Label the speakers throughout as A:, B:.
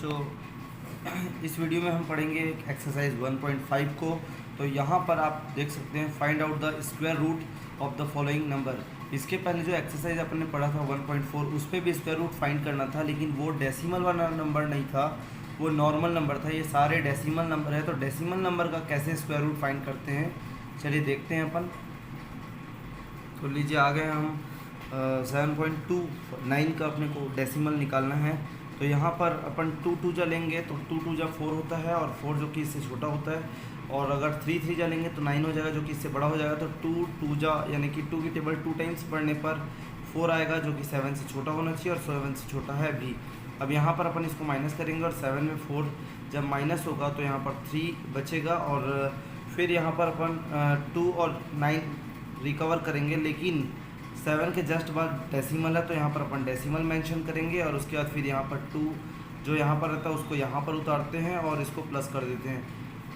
A: बच्चों, इस वीडियो में हम पढ़ेंगे एक्सरसाइज 1.5 को। तो यहाँ पर आप देख सकते हैं find out the square root of the following number. इसके पहले जो एक्सरसाइज अपन ने पढ़ा था 1.4, उस पर भी स्क्वायर रूट फाइंड करना था, लेकिन वो डेसिमल वाला नंबर नहीं था, वो नॉर्मल नंबर था। ये सारे डेसिमल नंबर है, तो डेसिमल नंबर का कैसे स्क्वायर रूट फाइंड करते हैं, चलिए देखते हैं अपन। तो लीजिए आ गए हम 7.29 का अपने को डेसिमल निकालना है। तो यहाँ पर अपन 2 जा लेंगे तो 2 जा 4 होता है, और 4 जो कि इससे छोटा होता है। और अगर 3 जा लेंगे तो 9 हो जाएगा, जो कि इससे बड़ा हो जाएगा। तो 2 जा यानी कि 2 की टेबल 2 टाइम्स पढ़ने पर 4 आएगा, जो कि 7 से छोटा होना चाहिए, और 7 से छोटा है भी। अब यहाँ पर अपन इसको माइनस करेंगे, और 7 में 4 जब माइनस होगा तो यहाँ पर 3 बचेगा। और फिर यहाँ पर अपन 2 और 9 रिकवर करेंगे, लेकिन 7 के जस्ट बाद डेसिमल है, तो यहाँ पर अपन डेसिमल मेंशन करेंगे। और उसके बाद फिर यहाँ पर 2 जो यहाँ पर रहता है उसको यहाँ पर उतारते हैं और इसको प्लस कर देते हैं।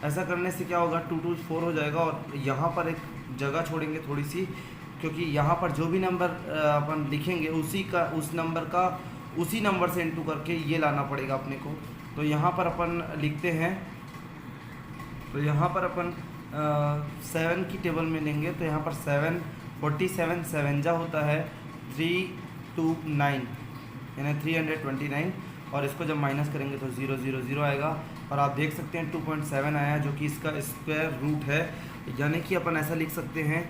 A: ऐसा करने से क्या होगा, 2 2 4 हो जाएगा। और यहाँ पर एक जगह छोड़ेंगे थोड़ी सी, क्योंकि यहाँ पर जो भी नंबर अपन लिखेंगे उस नंबर का उसी नंबर से इंटू करके ये लाना पड़ेगा अपने को। तो यहाँ पर अपन लिखते हैं, तो यहाँ पर अपन 7 की टेबल में लेंगे। तो यहाँ पर 7 47 7 जा होता है 329 यानी 329, और इसको जब माइनस करेंगे तो 0 0 0 आएगा। और आप देख सकते हैं 2.7 आया, जो कि इसका स्क्वायर रूट है। यानी कि अपन ऐसा लिख सकते हैं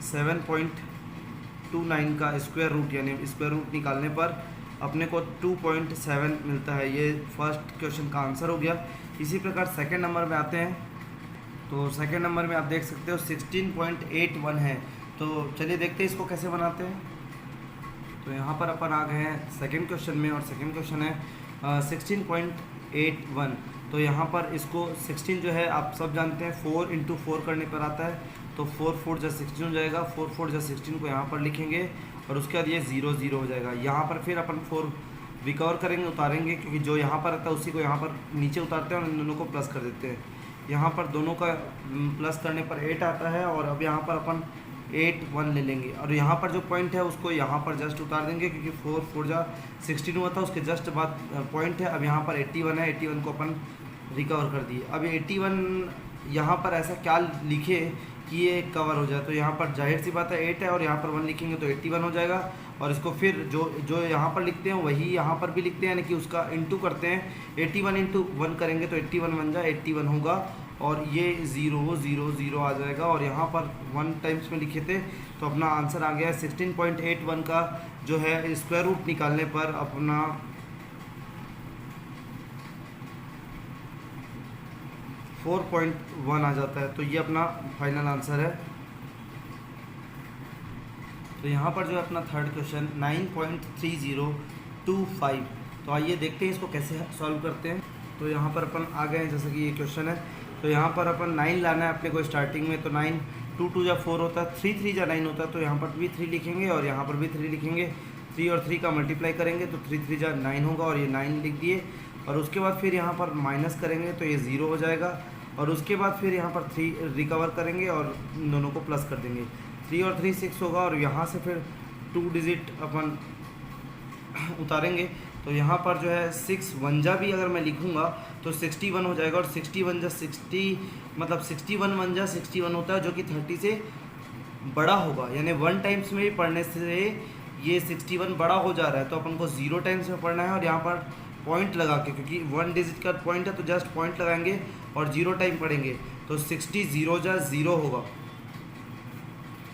A: 7.29 का स्क्वायर रूट, यानी स्क्वायर रूट निकालने पर अपने को 2.7 मिलता है। ये फर्स्ट क्वेश्चन का आंसर हो गया। इसी प्रकार सेकेंड नंबर में आते हैं। तो सेकेंड नंबर में आप देख सकते हो 16.81 है। तो चलिए देखते हैं इसको कैसे बनाते हैं। तो यहाँ पर अपन आ गए हैं सेकेंड क्वेश्चन में, और सेकेंड क्वेश्चन है 16.81। तो यहाँ पर इसको 16 जो है आप सब जानते हैं 4 × 4 करने पर आता है। तो 4 4 जा 16 हो जाएगा, 4 4 जा 16 को यहाँ पर लिखेंगे, और उसके बाद ये 0 0 हो जाएगा। यहाँ पर फिर अपन 4 रिकवर करेंगे, उतारेंगे, क्योंकि जो यहाँ पर रहता है उसी को यहाँ पर नीचे उतारते हैं और इन दोनों को प्लस कर देते हैं। यहाँ पर दोनों का प्लस करने पर 8 आता है, और अब यहाँ पर अपन 8 1 ले लेंगे, और यहाँ पर जो पॉइंट है उसको यहाँ पर जस्ट उतार देंगे, क्योंकि 4 4 जा 16 हुआ था, उसके जस्ट बाद पॉइंट है। अब यहाँ पर 81 है, 81 को अपन रिकवर कर दिए। अब 81 यहाँ पर ऐसा क्या लिखे कि ये कवर हो जाए। तो यहाँ पर जाहिर सी बात है 8 है, और यहाँ पर 1 लिखेंगे तो 81 हो जाएगा। और इसको फिर जो यहाँ पर लिखते हैं वही यहाँ पर भी लिखते हैं, यानी कि उसका इंटू करते हैं। 81 × 1 करेंगे तो 81 बन जाए, 81 होगा, और ये 0 0 0 आ जाएगा। और यहाँ पर 1 टाइम्स में लिखे थे, तो अपना आंसर आ गया है 16.81 का जो है स्क्वायर रूट निकालने पर अपना 4.1 आ जाता है। तो ये अपना फाइनल आंसर है। तो यहाँ पर जो है अपना थर्ड क्वेश्चन 9.3025। तो आइए देखते हैं इसको कैसे सॉल्व करते हैं। तो यहाँ पर अपन आ गए हैं, जैसे कि ये क्वेश्चन है। तो यहाँ पर अपन 9 लाना है अपने को स्टार्टिंग में। तो 9 2 2 जा 4 होता है, 3 3 जा 9 होता है, तो यहाँ पर भी 3 लिखेंगे और यहाँ पर भी 3 लिखेंगे। 3 और 3 का मल्टीप्लाई करेंगे तो 3 3 जा 9 होगा, और ये 9 लिख दिए। और उसके बाद फिर यहाँ पर माइनस करेंगे तो ये 0 हो जाएगा, और उसके बाद फिर यहाँ पर 3 रिकवर करेंगे और दोनों को प्लस कर देंगे। 3 और 3 6 होगा, और यहाँ से फिर 2 डिजिट अपन उतारेंगे। तो यहाँ पर जो है 6 1 जा भी अगर मैं लिखूँगा तो 61 हो जाएगा, और 61 जा 60 मतलब 61 1 जा 61 होता है, जो कि 30 से बड़ा होगा। यानी 1 टाइम्स में पढ़ने से ये 61 बड़ा हो जा रहा है, तो अपन को 0 टाइम्स में पढ़ना है। और यहाँ पर पॉइंट लगा के, क्योंकि 1 डिजिट का पॉइंट है तो जस्ट पॉइंट लगाएंगे और 0 टाइम पढ़ेंगे, तो 60 0 जा 0 होगा,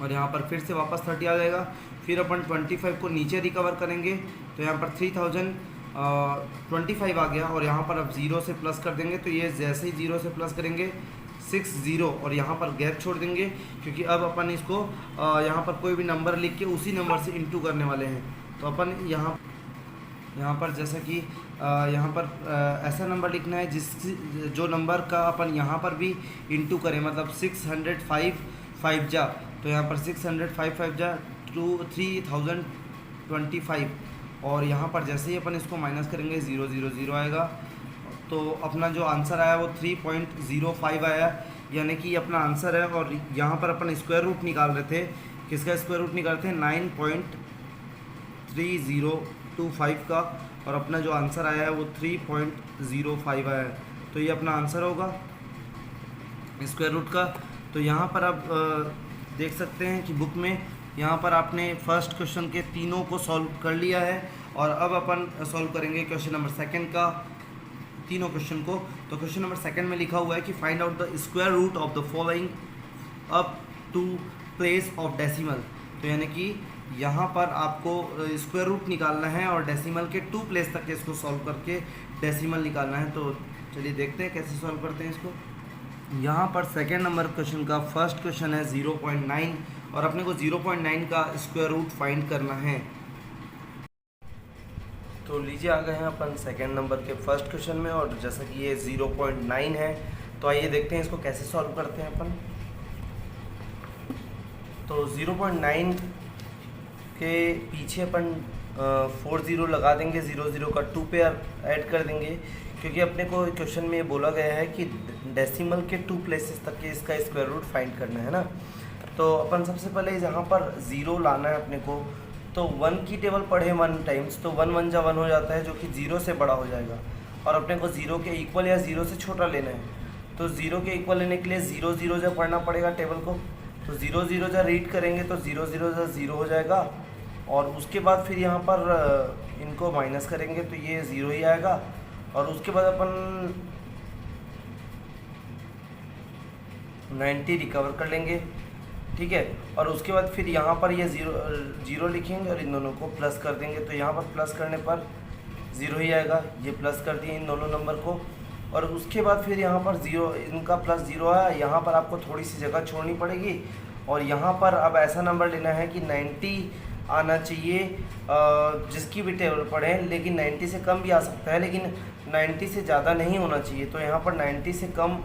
A: और यहाँ पर फिर से वापस 30 आ जाएगा। फिर अपन 25 को नीचे रिकवर करेंगे, तो यहाँ पर 3025 आ गया, और यहाँ पर अब 0 से प्लस कर देंगे। तो ये जैसे ही 0 से प्लस करेंगे 6 0, और यहाँ पर गैप छोड़ देंगे, क्योंकि अब अपन इसको यहाँ पर कोई भी नंबर लिख के उसी नंबर से इंटू करने वाले हैं। तो अपन यहाँ पर जैसा कि यहाँ पर ऐसा नंबर लिखना है जो नंबर का अपन यहाँ पर भी इंटू करें, मतलब 605 5 जा। तो यहाँ पर 605 5 जा 3025, और यहाँ पर जैसे ही अपन इसको माइनस करेंगे 0 0 0 आएगा। तो अपना जो आंसर आया वो 3.05 आया, यानी कि अपना आंसर है। और यहाँ पर अपन स्क्वायर रूट निकाल रहे थे, किसका स्क्वायर रूट निकाल रहे थे 9.3025 का, और अपना जो आंसर आया है वो 3.05 आया है। तो ये अपना आंसर होगा स्क्वायर रूट का। तो यहाँ पर आप देख सकते हैं कि बुक में यहाँ पर आपने फर्स्ट क्वेश्चन के तीनों को सॉल्व कर लिया है और अब अपन सॉल्व करेंगे क्वेश्चन नंबर सेकंड का तीनों क्वेश्चन को। तो क्वेश्चन नंबर सेकंड में लिखा हुआ है कि find out the square root of the following up to place of decimal. तो यानी कि यहाँ पर आपको स्क्वायर रूट निकालना है और डेसिमल के 2 प्लेस तक के इसको सॉल्व करके डेसिमल निकालना है। तो चलिए देखते हैं कैसे सॉल्व करते हैं इसको। यहाँ पर सेकेंड नंबर क्वेश्चन का फर्स्ट क्वेश्चन है 0.9 और अपने को 0.9 का स्क्वायर रूट फाइंड करना है। तो लीजिए आ गए हैं अपन सेकेंड नंबर के फर्स्ट क्वेश्चन में और जैसा कि ये 0.9 है तो आइए देखते हैं इसको कैसे सॉल्व करते हैं अपन। तो 0.9 के पीछे अपन 4 0 लगा देंगे, 0 0 का 2 पे ऐड कर देंगे क्योंकि अपने को क्वेश्चन में ये बोला गया है कि डेसिमल के 2 प्लेसेस तक के इसका स्क्वायर रूट फाइंड करना है ना। तो अपन सबसे पहले यहाँ पर 0 लाना है अपने को। तो 1 की टेबल पढ़े 1 टाइम्स तो 1 1 जा 1 हो जाता है जो कि 0 से बड़ा हो जाएगा और अपने को 0 के इक्वल या 0 से छोटा लेना है। तो 0 के इक्वल लेने के लिए 0 0 जा पढ़ना पड़ेगा टेबल को। तो 0 0 जा रीड करेंगे तो 0 0 जा 0 हो जाएगा और उसके बाद फिर यहाँ पर इनको माइनस करेंगे तो ये 0 ही आएगा और उसके बाद अपन 90 रिकवर कर लेंगे, ठीक है। और उसके बाद फिर यहाँ पर ये 0 लिखेंगे और इन दोनों को प्लस कर देंगे तो यहाँ पर प्लस करने पर 0 ही आएगा। ये प्लस कर दिए इन दोनों नंबर को और उसके बाद फिर यहाँ पर 0 इनका प्लस 0 आया। यहाँ पर आपको थोड़ी सी जगह छोड़नी पड़ेगी और यहाँ पर अब ऐसा नंबर लेना है कि 90 आना चाहिए जिसकी भी टेबल पढ़ें, लेकिन 90 से कम भी आ सकता है लेकिन 90 से ज़्यादा नहीं होना चाहिए। तो यहाँ पर 90 से कम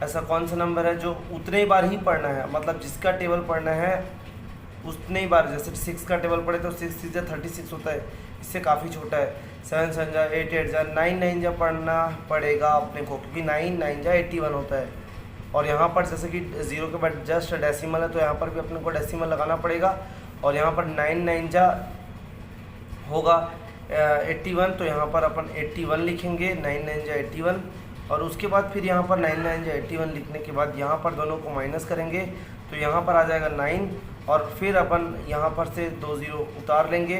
A: ऐसा कौन सा नंबर है जो उतने ही बार ही पढ़ना है, मतलब जिसका टेबल पढ़ना है उतने ही बार। जैसे 6 का टेबल पढ़े तो 6 6 जा 36 होता है, इससे काफ़ी छोटा है। 7 7 जा 8 8 जा 9 9 जा पढ़ना पड़ेगा अपने को क्योंकि 9 9 जा 81 होता है। और यहाँ पर जैसे कि 0 के बाद जस्ट डेसिमल है तो यहाँ पर भी अपने को डेसिमल लगाना पड़ेगा और यहाँ पर 9 9 जा होगा 81 तो यहाँ पर अपन 81 लिखेंगे, 9 9 जा 81 और उसके बाद फिर यहाँ पर 9 9 जा 81 लिखने के बाद यहाँ पर दोनों को माइनस करेंगे तो यहाँ पर आ जाएगा 9 और फिर अपन यहाँ पर से 2 0 उतार लेंगे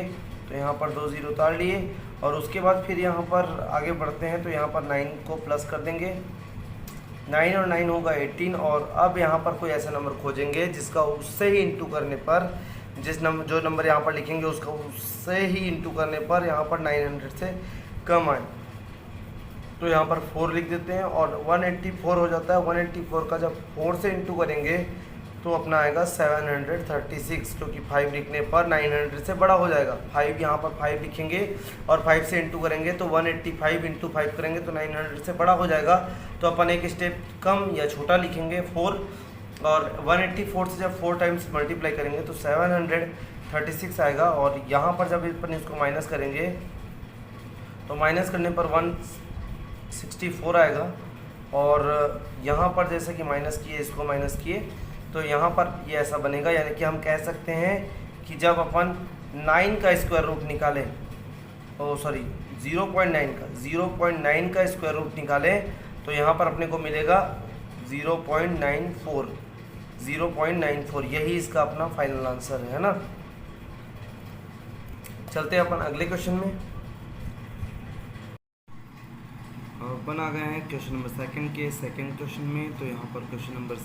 A: तो यहाँ पर 2 0 उतार लिए और उसके बाद फिर यहाँ पर आगे बढ़ते हैं तो यहाँ पर 9 को प्लस कर देंगे, 9 और 9 होगा 18 और अब यहाँ पर कोई ऐसा नंबर खोजेंगे जिसका उससे ही इंटू करने पर जो नंबर यहाँ पर लिखेंगे उसका उससे ही इंटू करने पर यहाँ पर 900 से कम आए। तो यहाँ पर 4 लिख देते हैं और 184 हो जाता है। 184 का जब 4 से इंटू करेंगे तो अपना आएगा 736 क्योंकि 5 लिखने पर 900 से बड़ा हो जाएगा। 5 यहाँ पर 5 लिखेंगे और 5 से इंटू करेंगे तो 185 इंटू 5 करेंगे तो 900 से बड़ा हो जाएगा। तो अपन एक स्टेप कम या छोटा लिखेंगे 4 और 184 से जब 4 टाइम्स मल्टीप्लाई करेंगे तो 736 आएगा और यहाँ पर जब अपन इसको माइनस करेंगे तो माइनस करने पर 164 आएगा और यहाँ पर जैसे कि माइनस किए इसको माइनस किए तो यहाँ पर ये ऐसा बनेगा। यानी कि हम कह सकते हैं कि जब अपन 9 का स्क्वायर रूट निकालें 0.9 का स्क्वायर रूट निकालें तो यहाँ पर अपने को मिलेगा 0.94 यही इसका अपना फाइनल आंसर है ना। चलते हैं अपन अगले क्वेश्चन में। अपन आ गए हैं क्वेश्चन नंबर सेकंड क्वेश्चन में। तो यहाँ पर क्वेश्चन नंबर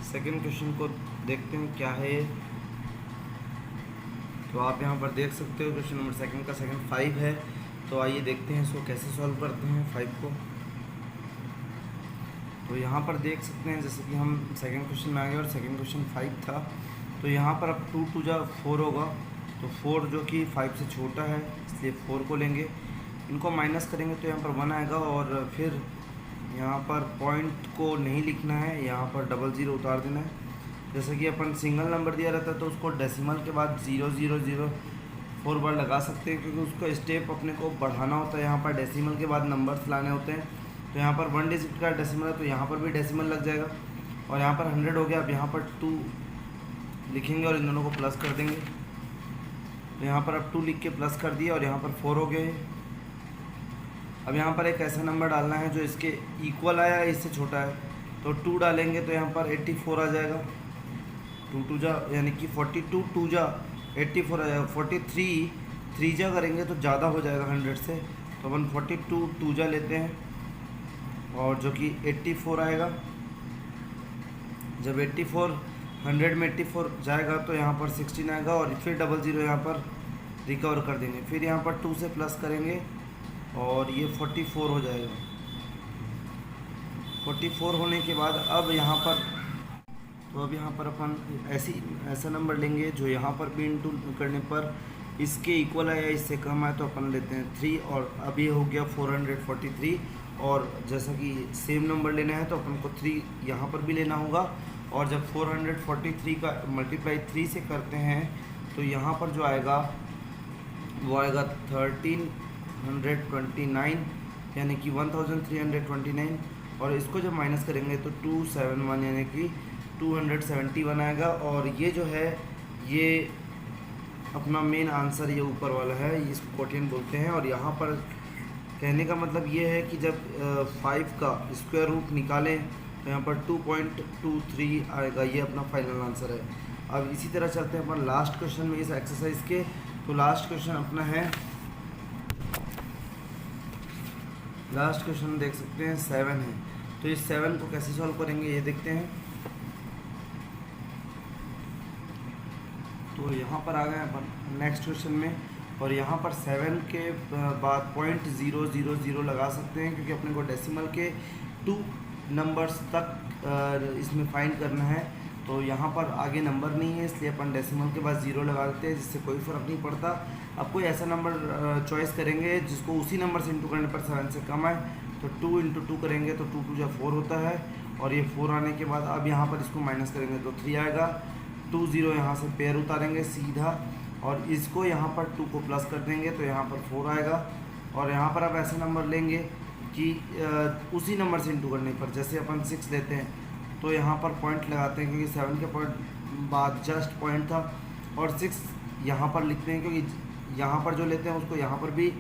A: सेकंड क्वेश्चन को देखते हैं क्या है। तो आप यहाँ पर देख सकते हो क्वेश्चन नंबर सेकंड का 5 है। तो आइए देखते हैं इसको कैसे सॉल्व करते हैं 5 को। तो यहाँ पर देख सकते हैं जैसे कि हम सेकंड क्वेश्चन में आ गए और सेकंड क्वेश्चन 5 था। तो यहाँ पर अब 2 2 जा 4 होगा तो 4 जो कि 5 से छोटा है इसलिए 4 को लेंगे, इनको माइनस करेंगे तो यहाँ पर 1 आएगा और फिर यहाँ पर पॉइंट को नहीं लिखना है, यहाँ पर 00 उतार देना है। जैसे कि अपन सिंगल नंबर दिया रहता है तो उसको डेसिमल के बाद 0.004 बार लगा सकते हैं क्योंकि उसका स्टेप अपने को बढ़ाना होता है। यहाँ पर डेसिमल के बाद नंबर्स लाने होते हैं तो यहाँ पर 1 डिजिट का डेसिमल है तो यहाँ पर भी डेसिमल लग जाएगा और यहाँ पर 100 हो गया। अब यहाँ पर 2 लिखेंगे और इन दोनों को प्लस कर देंगे तो तो यहाँ पर अब 2 लिख के प्लस कर दिया और यहाँ पर 4 हो गए। अब यहाँ पर एक ऐसा नंबर डालना है जो इसके इक्वल आया है, इससे छोटा है, तो 2 डालेंगे तो यहाँ पर 84 आ जाएगा। 2 2 जा यानी कि 42, 2 जा 84 आ जाएगा। 43 3 जा करेंगे तो ज़्यादा हो जाएगा 100 से, तो अपन 42 2 जा लेते हैं और जो कि 84 आएगा। जब 84 100 में 84 जाएगा तो यहाँ पर 16 आएगा और फिर 00 यहाँ पर रिकवर कर देंगे। फिर यहाँ पर 2 से प्लस करेंगे और ये 44 हो जाएगा। 44 होने के बाद अब यहाँ पर अपन ऐसा नंबर लेंगे जो यहाँ पर भी इंटू करने पर इसके इक्वल है या इससे कम है, तो अपन लेते हैं 3 और अब ये हो गया 443। और जैसा कि सेम नंबर लेना है तो अपन को 3 यहाँ पर भी लेना होगा। और जब 443 का मल्टीप्लाई 3 से करते हैं तो यहाँ पर जो आएगा वो आएगा 1329 यानी कि 1329। और इसको जब माइनस करेंगे तो 271 यानी कि 271 आएगा। और ये जो है ये अपना मेन आंसर ये ऊपर वाला है, इसको कोटियन बोलते हैं। और यहाँ पर कहने का मतलब ये है कि जब 5 का स्क्वायर रूट निकालें तो यहाँ पर 2.23 आएगा, ये अपना फाइनल आंसर है। अब इसी तरह चलते हैं अपन लास्ट क्वेश्चन में इस एक्सरसाइज के। तो लास्ट क्वेश्चन अपना है, लास्ट क्वेश्चन देख सकते हैं 7 है। तो इस 7 को कैसे सॉल्व करेंगे ये देखते हैं। तो यहाँ पर आ गए अपन नेक्स्ट क्वेश्चन में और यहाँ पर 7 के बाद .000 लगा सकते हैं क्योंकि अपने को डेसिमल के 2 नंबर्स तक इसमें फाइंड करना है। तो यहाँ पर आगे नंबर नहीं है इसलिए अपन डेसिमल के बाद 0 लगा देते हैं, जिससे कोई फ़र्क नहीं पड़ता। अब कोई ऐसा नंबर चॉइस करेंगे जिसको उसी नंबर से इंटू करने पर 7 से कम आए, तो 2 × 2 करेंगे तो 2 2 जा 4 होता है। और ये 4 आने के बाद अब यहाँ पर इसको माइनस करेंगे तो 3 आएगा। 2 0 यहाँ से पेयर उतारेंगे सीधा और इसको यहाँ पर 2 को प्लस कर देंगे तो यहाँ पर 4 आएगा। और यहाँ पर अब ऐसा नंबर लेंगे कि उसी नंबर से इंटू करने पर, जैसे अपन 6 लेते हैं तो यहाँ पर पॉइंट लगाते हैं क्योंकि 7 के पॉइंट बाद जस्ट पॉइंट था, और 6 यहाँ पर लिखते हैं क्योंकि यहाँ पर जो लेते हैं उसको यहाँ पर भी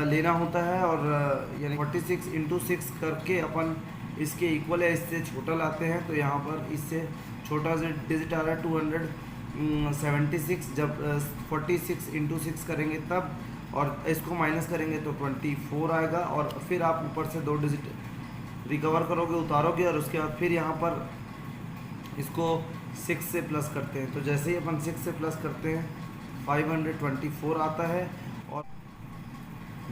A: लेना होता है। और यानी 46 × 6 करके अपन इसके इक्वल है इससे छोटा लाते हैं, तो यहाँ पर इससे छोटा से डिजिट आ रहा है 276। जब 46 × 6 करेंगे तब, और इसको माइनस करेंगे तो 24 आएगा। और फिर आप ऊपर से 2 डिजिट रिकवर करोगे, उतारोगे, और उसके बाद फिर यहाँ पर इसको 6 से प्लस करते हैं। तो जैसे ही अपन 6 से प्लस करते हैं 524 आता है। और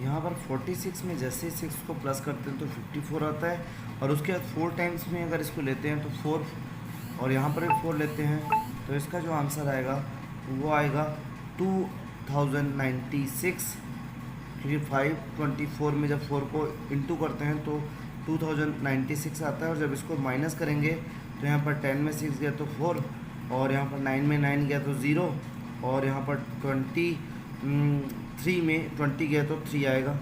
A: यहाँ पर 46 में जैसे ही 6 को प्लस करते हैं तो 54 आता है। और उसके बाद 4 टाइम्स में अगर इसको लेते हैं तो 4, और यहाँ पर भी 4 लेते हैं तो इसका जो आंसर आएगा वो आएगा 2096, क्योंकि 524 में जब 4 को इंटू करते हैं तो 2096 आता है। और जब इसको माइनस करेंगे तो यहाँ पर 10 में 6 गया तो 4, और यहाँ पर 9 में 9 गया तो 0, और यहाँ पर 23 में 20 गया तो 3 आएगा।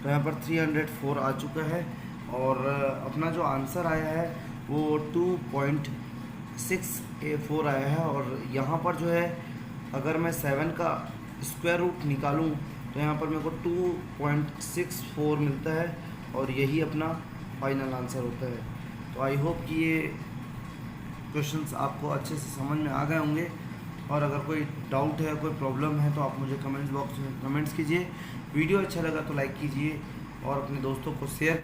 A: तो यहाँ पर 304 आ चुका है। और अपना जो आंसर आया है वो 2.684 आया है। और यहाँ पर जो है अगर मैं 7 का स्क्वायर रूट निकालूं तो यहाँ पर मेरे को 2.64 मिलता है, और यही अपना फाइनल आंसर होता है। तो आई होप कि ये क्वेश्चंस आपको अच्छे से समझ में आ गए होंगे। और अगर कोई डाउट है, कोई प्रॉब्लम है, तो आप मुझे कमेंट्स बॉक्स में कमेंट्स कीजिए। वीडियो अच्छा लगा तो लाइक कीजिए और अपने दोस्तों को शेयर